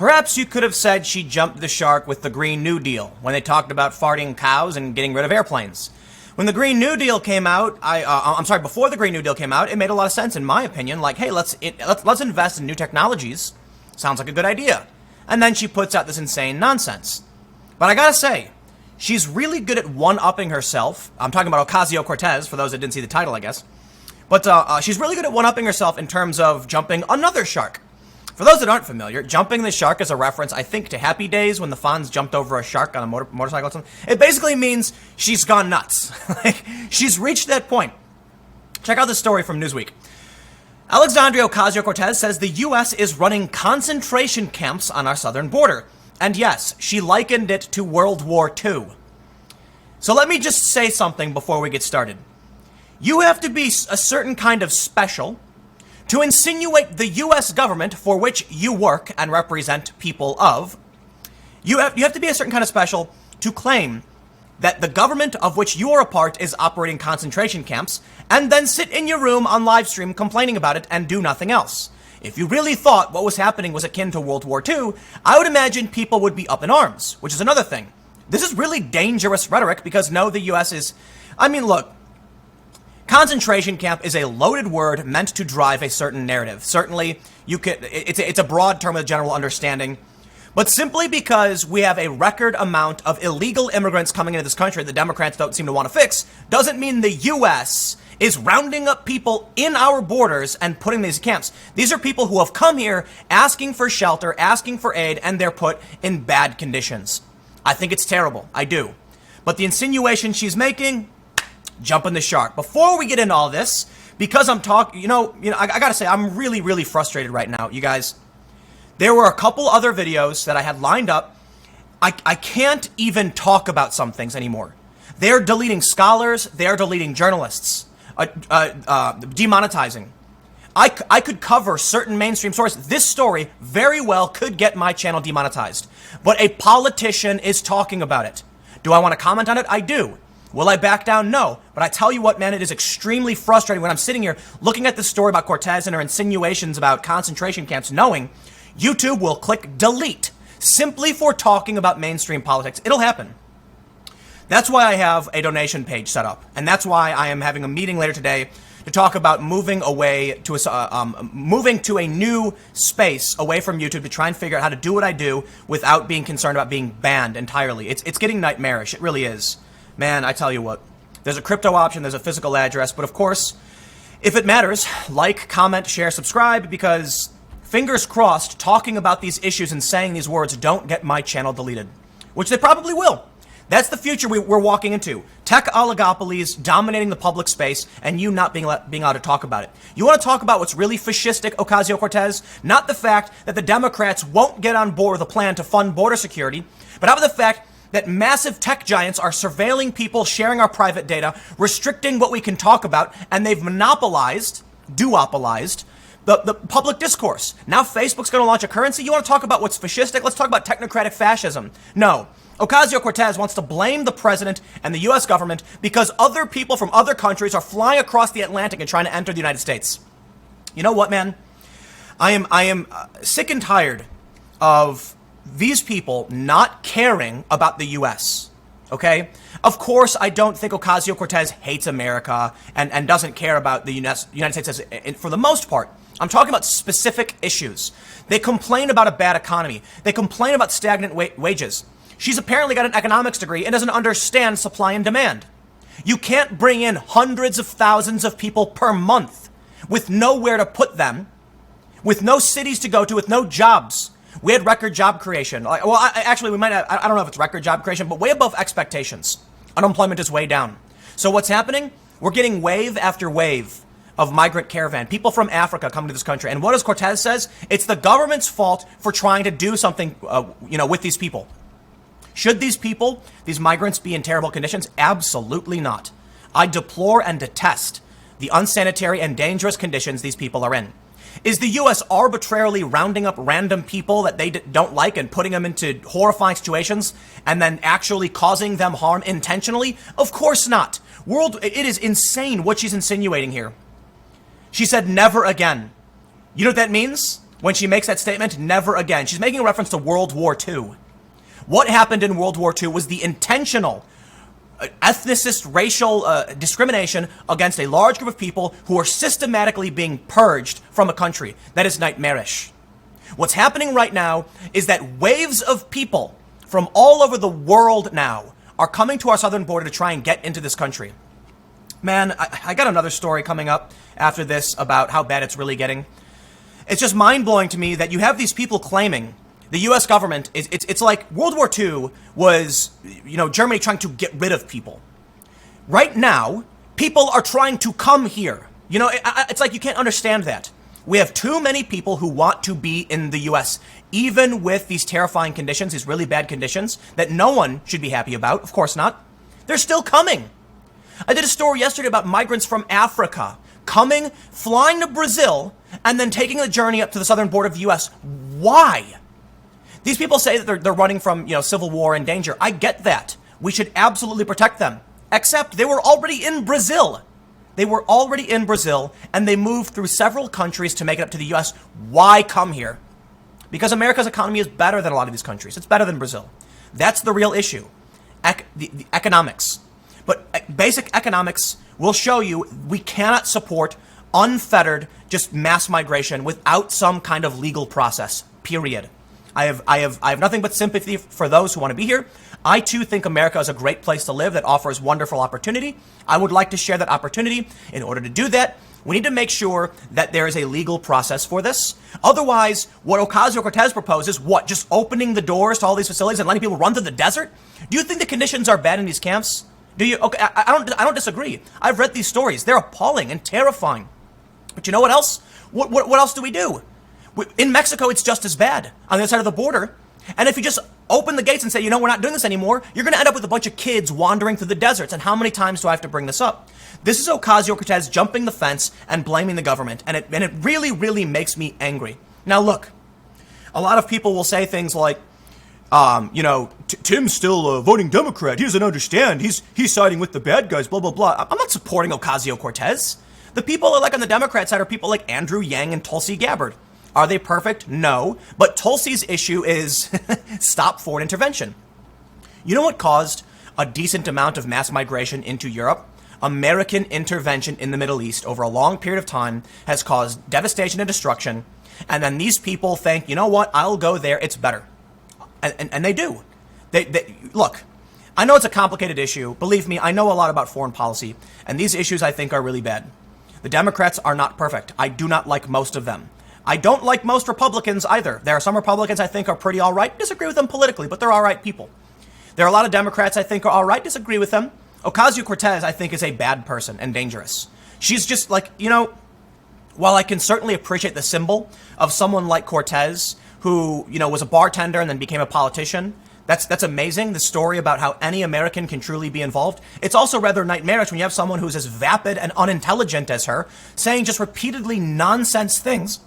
Perhaps you could have said she jumped the shark with the Green New Deal when they talked about farting cows and getting rid of airplanes. When the Green New Deal came out, before the Green New Deal came out, it made a lot of sense in my opinion. Like, hey, let's invest in new technologies. Sounds like a good idea. And then she puts out this insane nonsense. But I gotta say, she's really good at one-upping herself. I'm talking about Ocasio-Cortez, for those that didn't see the title, I guess. But she's really good at one-upping herself in terms of jumping another shark. For those that aren't familiar, jumping the shark is a reference, I think, to Happy Days when the Fonz jumped over a shark on a motorcycle or something. It basically means she's gone nuts. Like, she's reached that point. Check out this story from Newsweek. Alexandria Ocasio-Cortez says the U.S. is running concentration camps on our southern border. And yes, she likened it to World War II. So let me just say something before we get started. You have to be a certain kind of special to insinuate the U.S. government for which you work and represent people of. You have to be a certain kind of special to claim that the government of which you are a part is operating concentration camps and then sit in your room on live stream complaining about it and do nothing else. If you really thought what was happening was akin to World War II, I would imagine people would be up in arms, which is another thing. This is really dangerous rhetoric because no, the U.S. is, look, concentration camp is a loaded word meant to drive a certain narrative. Certainly, it's a broad term with general understanding. But simply because we have a record amount of illegal immigrants coming into this country that the Democrats don't seem to want to fix, doesn't mean the U.S. is rounding up people in our borders and putting these camps. These are people who have come here asking for shelter, asking for aid, and they're put in bad conditions. I think it's terrible. I do. But the insinuation she's making, jumping the shark. Before we get into all this, because I'm talking, I gotta say, I'm really, really frustrated right now, you guys. There were a couple other videos that I had lined up. I can't even talk about some things anymore. They're deleting scholars. They're deleting journalists. Demonetizing. I could cover certain mainstream sources. This story very well could get my channel demonetized. But a politician is talking about it. Do I want to comment on it? I do. Will I back down? No. But I tell you what, man, it is extremely frustrating when I'm sitting here looking at this story about Cortez and her insinuations about concentration camps, knowing YouTube will click delete simply for talking about mainstream politics. It'll happen. That's why I have a donation page set up. And that's why I am having a meeting later today to talk about moving to a new space away from YouTube to try and figure out how to do what I do without being concerned about being banned entirely. It's getting nightmarish. It really is. Man, I tell you what, there's a crypto option, there's a physical address, but of course, if it matters, like, comment, share, subscribe, because fingers crossed, talking about these issues and saying these words don't get my channel deleted, which they probably will. That's the future we're walking into. Tech oligopolies dominating the public space and you not being allowed to talk about it. You want to talk about what's really fascistic, Ocasio-Cortez? Not the fact that the Democrats won't get on board with a plan to fund border security, but how about the fact that massive tech giants are surveilling people, sharing our private data, restricting what we can talk about, and they've monopolized, duopolized, the public discourse. Now Facebook's going to launch a currency. You want to talk about what's fascistic? Let's talk about technocratic fascism. No. Ocasio-Cortez wants to blame the president and the U.S. government because other people from other countries are flying across the Atlantic and trying to enter the United States. You know what, man? I am sick and tired of these people not caring about the U.S., okay? Of course, I don't think Ocasio-Cortez hates America and doesn't care about the United States for the most part. I'm talking about specific issues. They complain about a bad economy. They complain about stagnant wages. She's apparently got an economics degree and doesn't understand supply and demand. You can't bring in hundreds of thousands of people per month with nowhere to put them, with no cities to go to, with no jobs. We had record job creation. We might have, I don't know if it's record job creation, but way above expectations. Unemployment is way down. So what's happening? We're getting wave after wave of migrant caravan. People from Africa coming to this country. And what does Cortez says? It's the government's fault for trying to do something, with these people. Should these people, these migrants, be in terrible conditions? Absolutely not. I deplore and detest the unsanitary and dangerous conditions these people are in. Is the U.S. arbitrarily rounding up random people that they don't like and putting them into horrifying situations and then actually causing them harm intentionally? Of course not. It is insane what she's insinuating here. She said never again. You know what that means? when she makes that statement, never again. She's making a reference to World War II. What happened in World War II was the intentional ethnicist, racial discrimination against a large group of people who are systematically being purged from a country. That is nightmarish. What's happening right now is that waves of people from all over the world now are coming to our southern border to try and get into this country. Man, I got another story coming up after this about how bad it's really getting. It's just mind-blowing to me that you have these people claiming the U.S. government is, it's like World War II was, Germany trying to get rid of people. Right now, people are trying to come here. It's like you can't understand that. We have too many people who want to be in the U.S., even with these terrifying conditions, these really bad conditions that no one should be happy about. Of course not. They're still coming. I did a story yesterday about migrants from Africa coming, flying to Brazil, and then taking a journey up to the southern border of the U.S. Why? These people say that they're running from, civil war and danger. I get that. We should absolutely protect them. Except they were already in Brazil. They were already in Brazil, and they moved through several countries to make it up to the U.S. Why come here? Because America's economy is better than a lot of these countries. It's better than Brazil. That's the real issue. The economics. But basic economics will show you we cannot support unfettered, just mass migration without some kind of legal process, period. I have nothing but sympathy for those who want to be here. I too think America is a great place to live that offers wonderful opportunity. I would like to share that opportunity. In order to do that, we need to make sure that there is a legal process for this. Otherwise, what Ocasio-Cortez proposes, just opening the doors to all these facilities and letting people run through the desert? Do you think the conditions are bad in these camps? Do you? Okay, I don't disagree. I've read these stories. They're appalling and terrifying. But you know what else? What else do we do? In Mexico, it's just as bad on the other side of the border. And if you just open the gates and say, we're not doing this anymore, you're going to end up with a bunch of kids wandering through the deserts. And how many times do I have to bring this up? This is Ocasio-Cortez jumping the fence and blaming the government. And it really, really makes me angry. Now, look, a lot of people will say things like, Tim's still voting Democrat. He doesn't understand. He's siding with the bad guys, blah, blah, blah. I'm not supporting Ocasio-Cortez. The people on the Democrat side are people like Andrew Yang and Tulsi Gabbard. Are they perfect? No. But Tulsi's issue is stop foreign intervention. You know what caused a decent amount of mass migration into Europe? American intervention in the Middle East over a long period of time has caused devastation and destruction. And then these people think, you know what? I'll go there. It's better. And they do. They look, I know it's a complicated issue. Believe me, I know a lot about foreign policy. And these issues I think are really bad. The Democrats are not perfect. I do not like most of them. I don't like most Republicans either. There are some Republicans I think are pretty all right. Disagree with them politically, but they're all right people. There are a lot of Democrats I think are all right. Disagree with them. Ocasio-Cortez I think is a bad person and dangerous. She's just like, while I can certainly appreciate the symbol of someone like Cortez, who, was a bartender and then became a politician, that's amazing. The story about how any American can truly be involved. It's also rather nightmarish when you have someone who's as vapid and unintelligent as her, saying just repeatedly nonsense things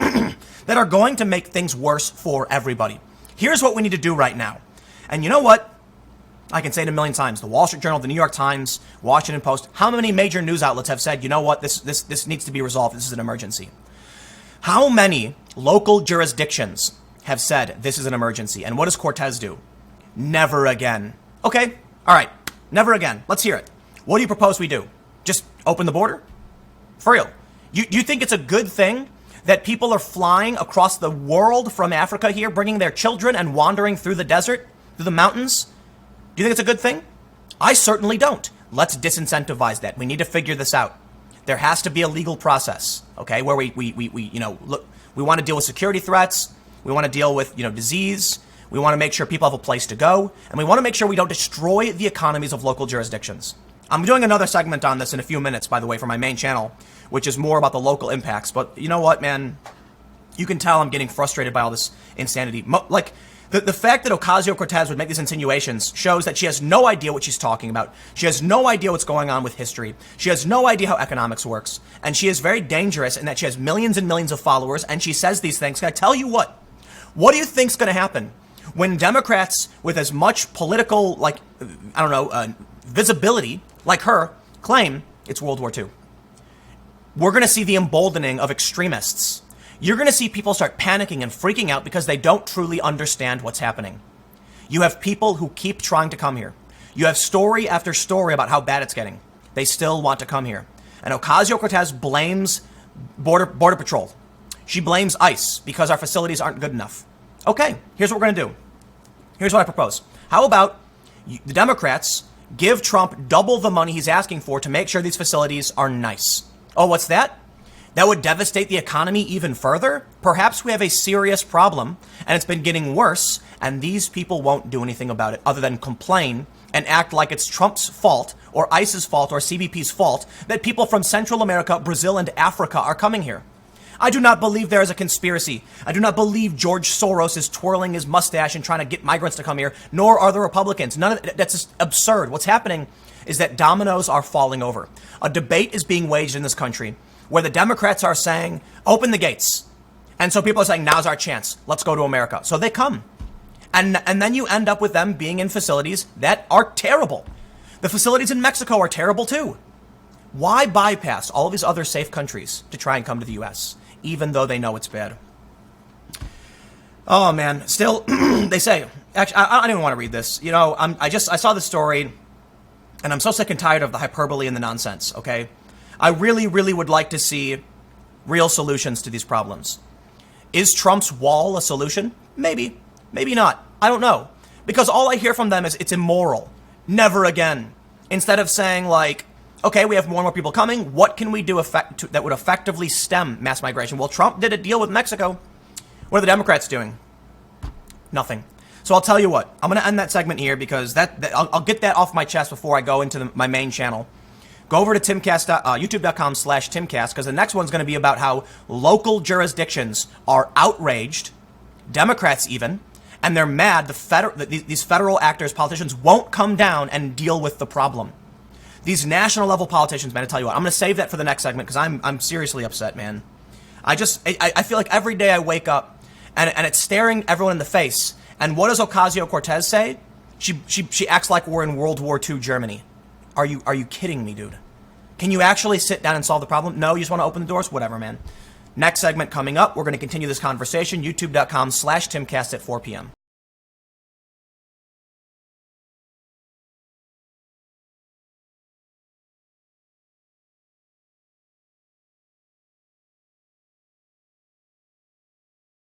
that are going to make things worse for everybody. Here's what we need to do right now. And you know what? I can say it a million times. The Wall Street Journal, the New York Times, Washington Post, how many major news outlets have said, you know what, this needs to be resolved. This is an emergency. How many local jurisdictions have said this is an emergency? And what does Cortez do? Never again. Okay, all right, never again. Let's hear it. What do you propose we do? Just open the border? For real. You think it's a good thing that people are flying across the world from Africa here, bringing their children and wandering through the desert, through the mountains? Do you think it's a good thing? I certainly don't. Let's disincentivize that. We need to figure this out. There has to be a legal process, okay, where we look, we want to deal with security threats. We want to deal with, disease. We want to make sure people have a place to go. And we want to make sure we don't destroy the economies of local jurisdictions. I'm doing another segment on this in a few minutes, by the way, for my main channel, which is more about the local impacts. But you know what, man? You can tell I'm getting frustrated by all this insanity. The fact that Ocasio-Cortez would make these insinuations shows that she has no idea what she's talking about. She has no idea what's going on with history. She has no idea how economics works. And she is very dangerous in that she has millions and millions of followers, and she says these things. Can I tell you what? What do you think's going to happen when Democrats with as much political, visibility like her claim it's World War II? We're going to see the emboldening of extremists. you're going to see people start panicking and freaking out because they don't truly understand what's happening. You have people who keep trying to come here. You have story after story about how bad it's getting. They still want to come here. And Ocasio-Cortez blames Border Patrol. She blames ICE because our facilities aren't good enough. Okay, here's what we're going to do. Here's what I propose. How about the Democrats give Trump double the money he's asking for to make sure these facilities are nice? Oh, what's that? That would devastate the economy even further? Perhaps we have a serious problem, and it's been getting worse, and these people won't do anything about it other than complain and act like it's Trump's fault or ICE's fault or CBP's fault that people from Central America, Brazil, and Africa are coming here. I do not believe there is a conspiracy. I do not believe George Soros is twirling his mustache and trying to get migrants to come here, nor are the Republicans. None of that's just absurd. What's happening is that dominoes are falling over. A debate is being waged in this country where the Democrats are saying, open the gates. And so people are saying, now's our chance. Let's go to America. So they come. And then you end up with them being in facilities that are terrible. The facilities in Mexico are terrible too. Why bypass all of these other safe countries to try and come to the U.S., even though they know it's bad? Oh, man. Still, they say, actually, I don't even want to read this. You know, I saw the story, and I'm so sick and tired of the hyperbole and the nonsense, okay? I really, really would like to see real solutions to these problems. Is Trump's wall a solution? Maybe. Maybe not. I don't know. Because all I hear from them is it's immoral. Never again. Instead of saying, like, okay, we have more and more people coming. What can we do that would effectively stem mass migration? Well, Trump did a deal with Mexico. What are the Democrats doing? Nothing. So I'll tell you what. I'm going to end that segment here because I'll get that off my chest before I go into my main channel. Go over to youtube.com/Timcast because the next one's going to be about how local jurisdictions are outraged, Democrats even, and they're mad these federal actors, politicians, won't come down and deal with the problem. These national level politicians, man, I tell you what, I'm going to save that for the next segment because I'm seriously upset, man. I feel like every day I wake up and it's staring everyone in the face. And what does Ocasio-Cortez say? She acts like we're in World War II Germany. Are you kidding me, dude? Can you actually sit down and solve the problem? No, you just want to open the doors? Whatever, man. Next segment coming up, we're going to continue this conversation. youtube.com/Timcast at 4 p.m.